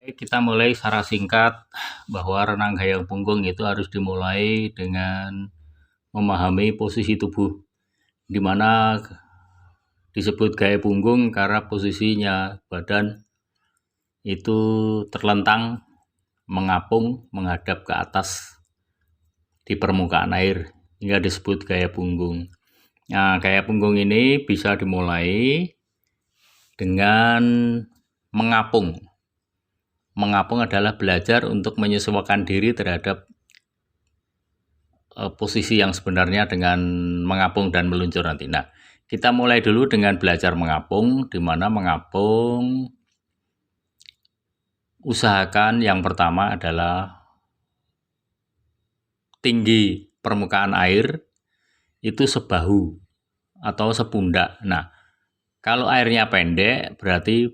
Kita mulai secara singkat bahwa renang gayung punggung itu harus dimulai dengan memahami posisi tubuh, di mana disebut gaya punggung karena posisinya badan itu terlentang, mengapung, menghadap ke atas di permukaan air, hingga disebut gaya punggung. Nah, gaya punggung ini bisa dimulai dengan mengapung. Mengapung adalah belajar untuk menyesuaikan diri terhadap posisi yang sebenarnya dengan mengapung dan meluncur nanti. Nah, kita mulai dulu dengan belajar mengapung, di mana mengapung usahakan yang pertama adalah tinggi permukaan air itu sebahu atau sepundak. Nah, kalau airnya pendek berarti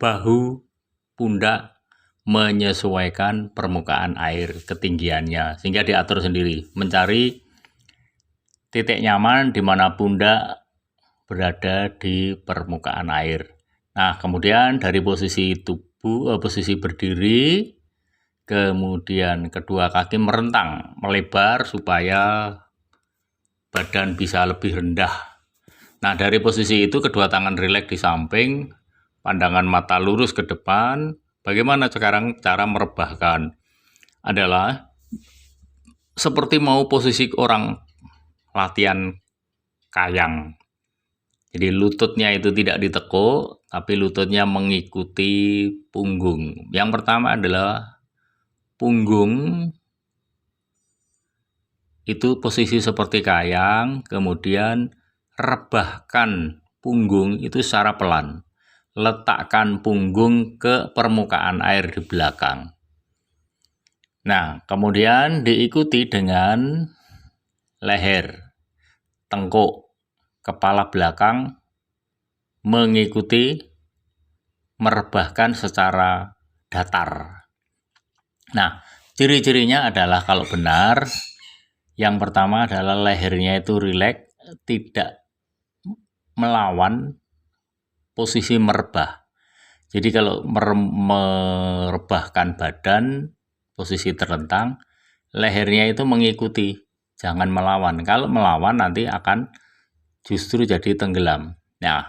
bahu pundak menyesuaikan permukaan air ketinggiannya, sehingga diatur sendiri, mencari titik nyaman di mana pundak berada di permukaan air. Nah, kemudian dari posisi tubuh, posisi berdiri, kemudian kedua kaki merentang, melebar supaya badan bisa lebih rendah. Nah, dari posisi itu kedua tangan rileks di samping, pandangan mata lurus ke depan. Bagaimana sekarang cara merebahkan? Adalah seperti mau posisi orang latihan kayang. Jadi lututnya itu tidak ditekuk, tapi lututnya mengikuti punggung. Yang pertama adalah punggung itu posisi seperti kayang, kemudian rebahkan punggung itu secara pelan. Letakkan punggung ke permukaan air di belakang. Nah, kemudian diikuti dengan leher, tengkuk, kepala belakang mengikuti merebahkan secara datar. Nah, ciri-cirinya adalah kalau benar, yang pertama adalah lehernya itu rileks, tidak melawan posisi merebah. Jadi kalau merebahkan badan, posisi terlentang, lehernya itu mengikuti, jangan melawan. Kalau melawan nanti akan justru jadi tenggelam. Nah,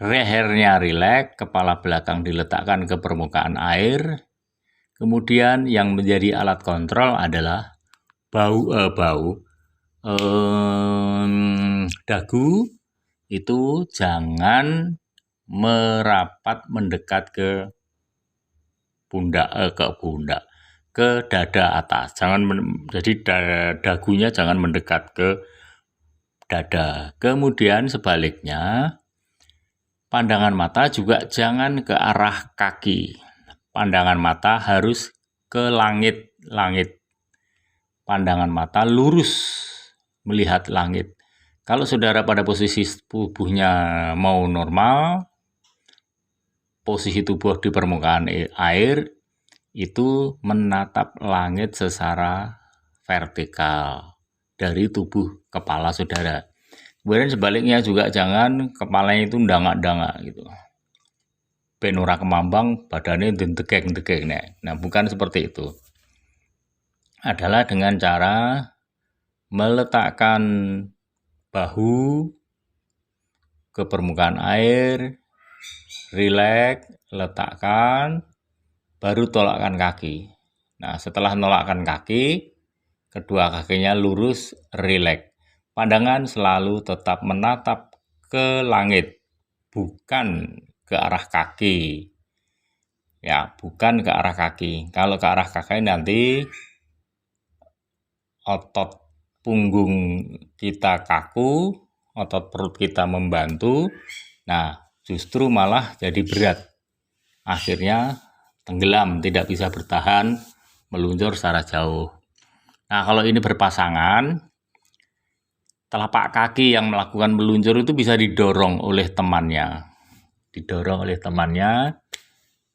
lehernya rileks, kepala belakang diletakkan ke permukaan air. Kemudian yang menjadi alat kontrol adalah dagu itu jangan merapat mendekat ke dada atas. Jadi dagunya jangan mendekat ke dada. Kemudian sebaliknya, pandangan mata juga jangan ke arah kaki. Pandangan mata harus ke langit. Pandangan mata lurus melihat langit. Kalau saudara pada posisi tubuhnya mau normal, posisi tubuh di permukaan air itu menatap langit secara vertikal dari tubuh kepala saudara. Kemudian sebaliknya juga jangan kepalanya itu dangak-dangak gitu. Penora kemambang badannya degek. Nah, bukan seperti itu. Adalah dengan cara meletakkan bahu ke permukaan air, rileks, letakkan, baru tolakkan kaki. Nah, setelah menolakkan kaki, kedua kakinya lurus, rileks. Pandangan selalu tetap menatap ke langit, bukan ke arah kaki. Ya, bukan ke arah kaki. Kalau ke arah kaki nanti otot punggung kita kaku, otot perut kita membantu. Nah, justru malah jadi berat. Akhirnya tenggelam, tidak bisa bertahan, meluncur secara jauh. Nah, kalau ini berpasangan, telapak kaki yang melakukan meluncur itu bisa didorong oleh temannya.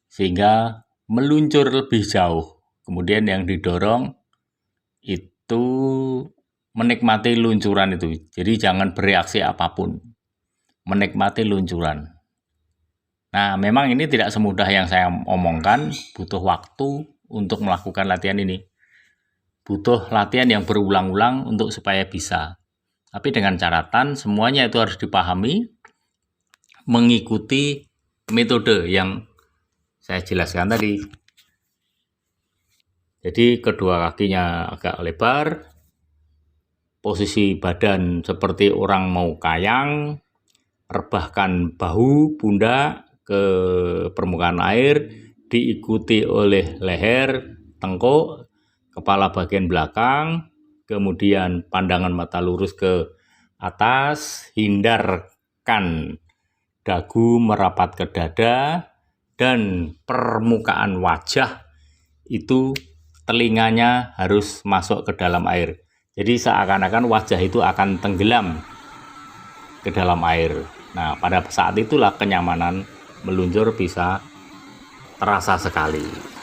Sehingga meluncur lebih jauh. Kemudian yang didorong itu menikmati luncuran itu. Jadi jangan bereaksi apapun. Menikmati luncuran. Nah, memang ini tidak semudah yang saya omongkan, butuh waktu untuk melakukan latihan ini. Butuh latihan yang berulang-ulang untuk supaya bisa. Tapi dengan catatan semuanya itu harus dipahami, mengikuti metode yang saya jelaskan tadi. Jadi kedua kakinya agak lebar, posisi badan seperti orang mau kayang, rebahkan bahu, pundak ke permukaan air, diikuti oleh leher, tengkuk, kepala bagian belakang, kemudian pandangan mata lurus ke atas, hindarkan dagu merapat ke dada, dan permukaan wajah itu telinganya harus masuk ke dalam air. Jadi seakan-akan wajah itu akan tenggelam ke dalam air. Nah, pada saat itulah kenyamanan meluncur bisa terasa sekali.